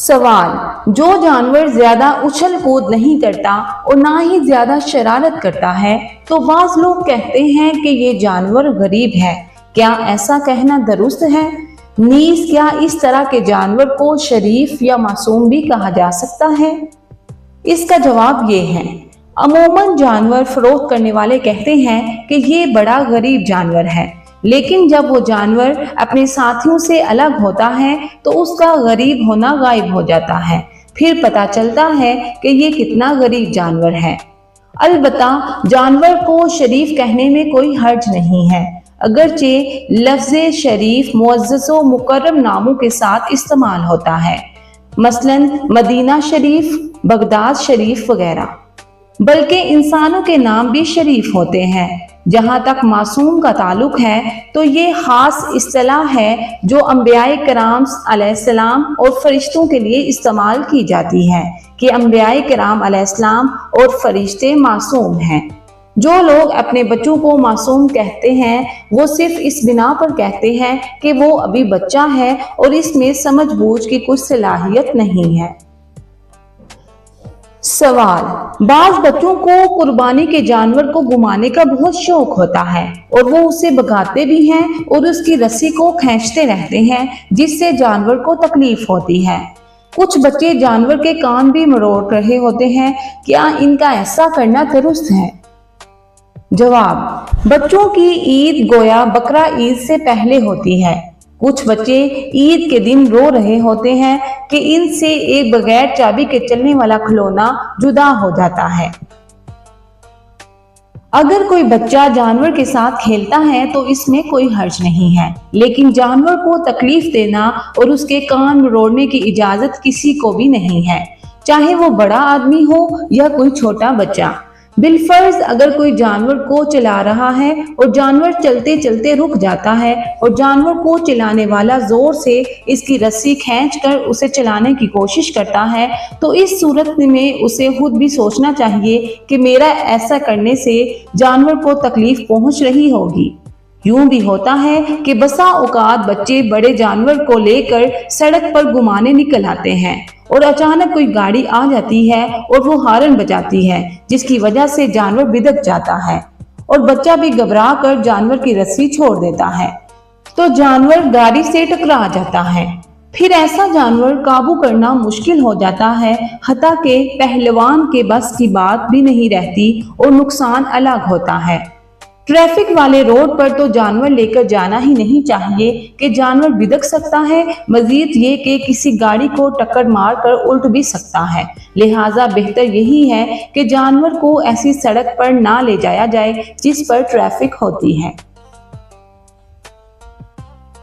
सवाल, जो जानवर ज्यादा उछल कूद नहीं करता और ना ही ज्यादा शरारत करता है तो बाज़ लोग कहते हैं कि ये जानवर गरीब है। क्या ऐसा कहना दुरुस्त है? नीज क्या इस तरह के जानवर को शरीफ या मासूम भी कहा जा सकता है? इसका जवाब ये है, अमूमन जानवर फरोख्त करने वाले कहते हैं कि ये बड़ा गरीब जानवर है, लेकिन जब वो जानवर अपने साथियों से अलग होता है तो उसका गरीब होना गायब हो जाता है। फिर पता चलता है कि ये कितना गरीब जानवर है। अलबत्ता जानवर को शरीफ कहने में कोई हर्ज नहीं है, अगरचे लफ्ज़ शरीफ मुअज़्ज़ज़ व मुकर्रम नामों के साथ इस्तेमाल होता है, मसलन मदीना शरीफ, बगदाद शरीफ वगैरह। बल्कि इंसानों के नाम भी शरीफ होते हैं। जहाँ तक मासूम का ताल्लुक है तो ये खास इस्तिलाह है जो अंबियाए किराम अलैहिस्सलाम और फरिश्तों के लिए इस्तेमाल की जाती है कि अंबियाए किराम अलैहिस्सलाम और फरिश्ते मासूम हैं। जो लोग अपने बच्चों को मासूम कहते हैं वो सिर्फ इस बिना पर कहते हैं कि वो अभी बच्चा है और इसमें समझ बूझ की कुछ सलाहियत नहीं है। सवाल, बाज बच्चों को कुर्बानी के जानवर को घुमाने का बहुत शौक होता है और वो उसे भगाते भी हैं और उसकी रस्सी को खींचते रहते हैं, जिससे जानवर को तकलीफ होती है। कुछ बच्चे जानवर के कान भी मरोड़ रहे होते हैं। क्या इनका ऐसा करना दुरुस्त है? जवाब, बच्चों की ईद गोया बकरा ईद से पहले होती है। कुछ बच्चे ईद के दिन रो रहे होते हैं कि इनसे एक बगैर चाबी के चलने वाला खिलौना जुदा हो जाता है। अगर कोई बच्चा जानवर के साथ खेलता है तो इसमें कोई हर्ज नहीं है, लेकिन जानवर को तकलीफ देना और उसके कान मरोड़ने की इजाजत किसी को भी नहीं है, चाहे वो बड़ा आदमी हो या कोई छोटा बच्चा। बिलफर्ज अगर कोई जानवर को चला रहा है और जानवर चलते चलते रुक जाता है और जानवर को चलाने वाला जोर से इसकी रस्सी खींचकर उसे चलाने की कोशिश करता है तो इस सूरत में उसे खुद भी सोचना चाहिए कि मेरा ऐसा करने से जानवर को तकलीफ पहुंच रही होगी। यूं भी होता है कि बसा औकात बच्चे बड़े जानवर को लेकर सड़क पर घुमाने निकल आते हैं और अचानक कोई गाड़ी आ जाती है और वो हॉर्न बजाती है, जिसकी वजह से जानवर बिदक जाता है और बच्चा भी घबरा कर जानवर की रस्सी छोड़ देता है तो जानवर गाड़ी से टकरा जाता है। फिर ऐसा जानवर काबू करना मुश्किल हो जाता है, हत्ता के पहलवान के बस की बात भी नहीं रहती और नुकसान अलग होता है। ट्रैफिक वाले रोड पर तो जानवर लेकर जाना ही नहीं चाहिए कि जानवर बिदक सकता है, मजीद ये कि किसी गाड़ी को टक्कर मारकर उल्ट भी सकता है। लिहाजा बेहतर यही है कि जानवर को ऐसी सड़क पर ना ले जाया जाए जिस पर ट्रैफिक होती है।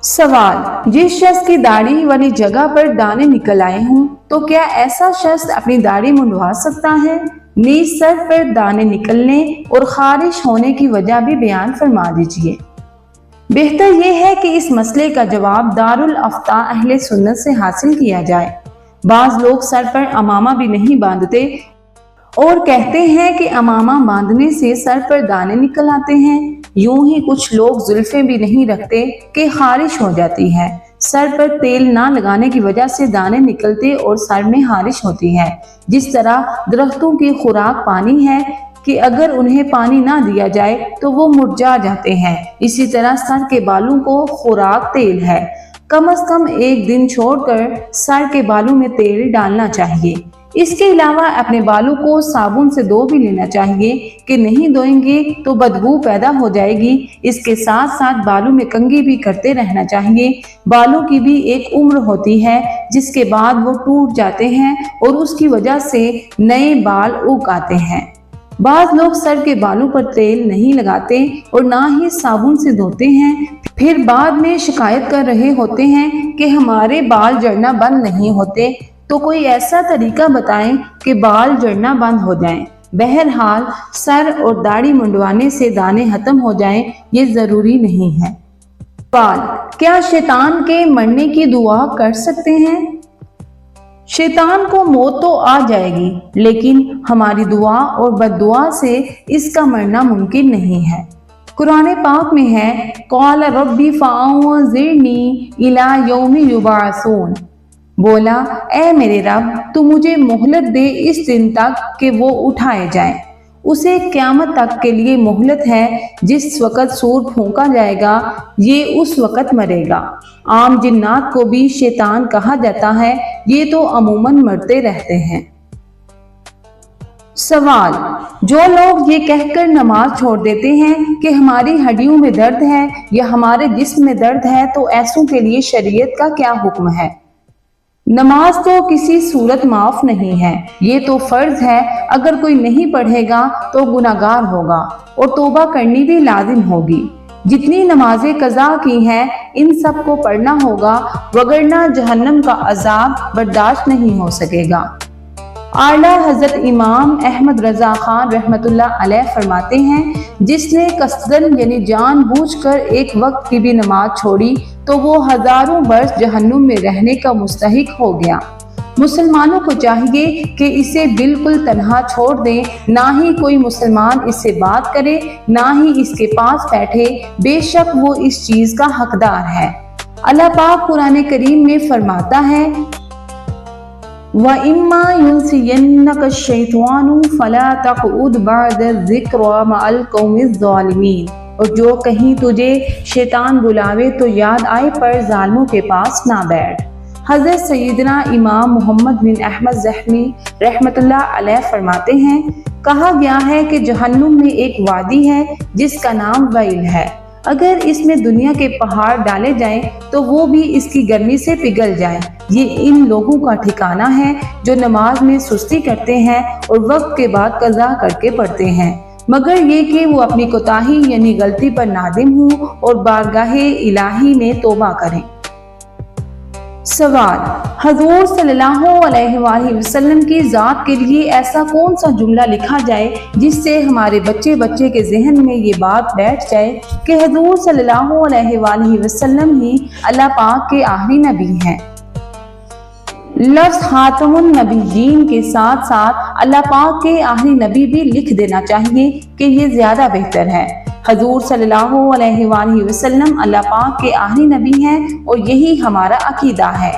सवाल, जिस शख्स की दाढ़ी वाली जगह पर दाने निकल आए हों तो क्या ऐसा शख्स अपनी दाढ़ी मुंडवा सकता है? नीज सर पर दाने निकलने और खारिश होने की वजह भी बयान फरमा दीजिए। बेहतर यह है कि इस मसले का जवाब दारुल अफ्ता अहले सुन्नत से हासिल किया जाए। बाज लोग सर पर अमामा भी नहीं बांधते और कहते हैं कि अमामा बांधने से सर पर दाने निकल आते हैं। यूं ही कुछ लोग जुल्फें भी नहीं रखते कि खारिश हो जाती है। सर पर तेल ना लगाने की वजह से दाने निकलते और सर में खारिश होती है। जिस तरह दरख्तों की खुराक पानी है कि अगर उन्हें पानी ना दिया जाए तो वो मुरझा जाते हैं, इसी तरह सर के बालों को खुराक तेल है। कम से कम एक दिन छोड़कर सर के बालों में तेल डालना चाहिए। इसके अलावा अपने बालों को साबुन से धो भी लेना चाहिए कि नहीं धोएंगे तो बदबू पैदा हो जाएगी। इसके साथ साथ बालों में कंघी भी करते रहना चाहिए। बालों की भी एक उम्र होती है जिसके बाद वो टूट जाते हैं और उसकी वजह से नए बाल उग आते हैं। बाज लोग सर के बालों पर तेल नहीं लगाते और ना ही साबुन से धोते हैं, फिर बाद में शिकायत कर रहे होते हैं कि हमारे बाल झड़ना बंद नहीं होते। तो कोई ऐसा तरीका बताएं कि बाल झड़ना बंद हो जाएं। बहरहाल सर और दाढ़ी मुंडवाने से दाने खत्म हो जाएं, ये जरूरी नहीं है। सवाल, क्या शैतान के मरने की दुआ कर सकते हैं? शैतान को मौत तो आ जाएगी, लेकिन हमारी दुआ और बद्दुआ से इसका मरना मुमकिन नहीं है। कुरान पाक में है, क़ाल रब्बी फ़अंज़िरनी इला यौमि युबअसून। بولا اے میرے رب تو مجھے مہلت دے اس دن تک کہ وہ اٹھائے جائیں۔ اسے قیامت تک کے لیے مہلت ہے، جس وقت سور پھونکا جائے گا یہ اس وقت مرے گا۔ عام جنات کو بھی شیطان کہا جاتا ہے، یہ تو عموماً مرتے رہتے ہیں۔ سوال: جو لوگ یہ کہہ کر نماز چھوڑ دیتے ہیں کہ ہماری ہڈیوں میں درد ہے یا ہمارے جسم میں درد ہے تو ایسوں کے لیے شریعت کا کیا حکم ہے؟ نماز تو کسی صورت معاف نہیں ہے، یہ تو فرض ہے، اگر کوئی نہیں پڑھے گا تو گناہگار ہوگا اور توبہ کرنی بھی لازم ہوگی۔ جتنی نمازیں قضا کی ہیں ان سب کو پڑھنا ہوگا، وگرنہ جہنم کا عذاب برداشت نہیں ہو سکے گا۔ اعلیٰ حضرت امام احمد رضا خان رحمۃ اللہ علیہ فرماتے ہیں، جس نے قصداً یعنی جان بوجھ کر ایک وقت کی بھی نماز چھوڑی تو وہ ہزاروں برس جہنم میں رہنے کا مستحق ہو گیا۔ مسلمانوں کو چاہیے کہ اسے بالکل تنہا چھوڑ دیں، نہ ہی کوئی مسلمان اس سے بات کرے، نہ ہی اس کے پاس بیٹھے، بے شک وہ اس چیز کا حقدار ہے۔ اللہ پاک قرآن کریم میں فرماتا ہے وَإِمَّا يُنْسِيَنَّكَ الشَّيْطَانُ فَلَا تَقْعُدْ بَعْدَ الذِّكْرَىٰ مَعَ الْقَوْمِ الظَّالِمِينَ، اور جو کہیں تجھے شیطان بلاوے تو یاد آئے پر ظالموں کے پاس نہ بیٹھ۔ حضرت سیدنا امام محمد بن احمد زحمی رحمۃ اللہ علیہ فرماتے ہیں، کہا گیا ہے کہ جہنم میں ایک وادی ہے جس کا نام ویل ہے، اگر اس میں دنیا کے پہاڑ ڈالے جائیں تو وہ بھی اس کی گرمی سے پگھل جائیں۔ یہ ان لوگوں کا ٹھکانہ ہے جو نماز میں سستی کرتے ہیں اور وقت کے بعد قضا کر کے پڑھتے ہیں، مگر یہ کہ وہ اپنی کوتاہی یعنی غلطی پر نادم ہوں اور بارگاہ الہی میں توبہ کریں۔ سوال: حضور صلی اللہ علیہ وآلہ وسلم کی ذات کے لیے ایسا کون سا جملہ لکھا جائے جس سے ہمارے بچے کے ذہن میں یہ بات بیٹھ جائے کہ حضور صلی اللہ علیہ وآلہ وسلم ہی اللہ پاک کے آخری نبی ہیں؟ لفظ خاتم النبیین کے ساتھ ساتھ اللہ پاک کے آخری نبی بھی لکھ دینا چاہیے کہ یہ زیادہ بہتر ہے۔ حضور صلی اللہ علیہ وآلہ وسلم اللہ پاک کے آخری نبی ہیں اور یہی ہمارا عقیدہ ہے۔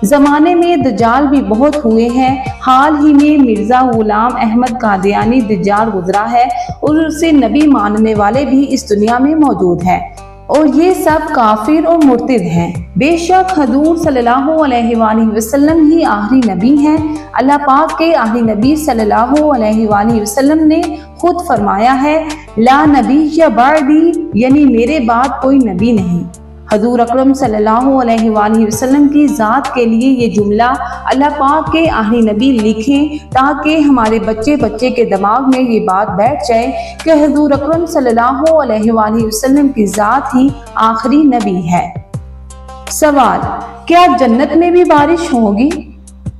زمانے میں دجال بھی بہت ہوئے ہیں، حال ہی میں مرزا غلام احمد قادیانی دجال گزرا ہے اور اسے نبی ماننے والے بھی اس دنیا میں موجود ہیں، اور یہ سب کافر اور مرتد ہیں۔ بے شک حضور صلی اللہ علیہ وآلہ وسلم ہی آخری نبی ہیں۔ اللہ پاک کے آخری نبی صلی اللہ علیہ وآلہ وسلم نے خود فرمایا ہے، لا نبی بعدی، یعنی میرے بعد کوئی نبی نہیں۔ حضور اکرم صلی اللہ علیہ وآلہ وسلم کی ذات کے لیے یہ جملہ اللہ پاک کے آخری نبی لکھیں تاکہ ہمارے بچے کے دماغ میں یہ بات بیٹھ جائے کہ حضور اکرم صلی اللہ علیہ وآلہ وسلم کی ذات ہی آخری نبی ہے۔ سوال: کیا جنت میں بھی بارش ہوگی؟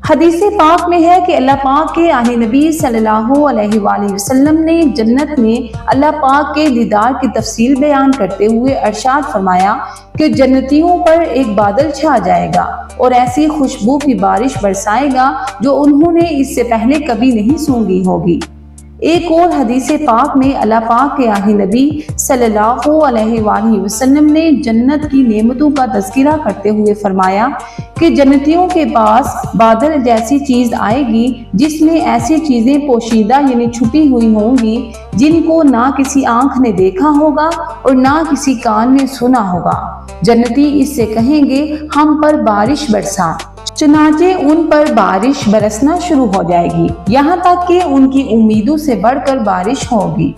حدیث پاک میں ہے کہ اللہ پاک کے آخری نبی صلی اللہ علیہ وآلہ وسلم نے جنت میں اللہ پاک کے دیدار کی تفصیل بیان کرتے ہوئے ارشاد فرمایا کہ جنتیوں پر ایک بادل چھا جائے گا اور ایسی خوشبو کی بارش برسائے گا جو انہوں نے اس سے پہلے کبھی نہیں سونگھی ہوگی۔ ایک اور حدیث پاک میں اللہ پاک کے آخری نبی صلی اللہ علیہ وآلہ وسلم نے جنت کی نعمتوں کا تذکرہ کرتے ہوئے فرمایا کہ جنتیوں کے پاس بادل جیسی چیز آئے گی جس میں ایسی چیزیں پوشیدہ یعنی چھپی ہوئی ہوں گی جن کو نہ کسی آنکھ نے دیکھا ہوگا اور نہ کسی کان نے سنا ہوگا۔ جنتی اس سے کہیں گے ہم پر بارش برسا، چنانچہ ان پر بارش برسنا شروع ہو جائے گی، یہاں تک کہ ان کی امیدوں سے بڑھ کر بارش ہوگی۔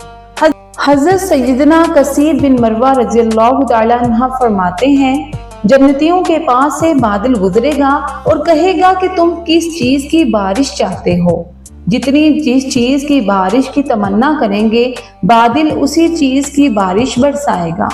حضرت سیدنا کثیر بن مروہ رضی اللہ تعالیٰ عنہ فرماتے ہیں، جنتیوں کے پاس سے بادل گزرے گا اور کہے گا کہ تم کس چیز کی بارش چاہتے ہو؟ جتنی جس چیز کی بارش کی تمنا کریں گے بادل اسی چیز کی بارش برسائے گا۔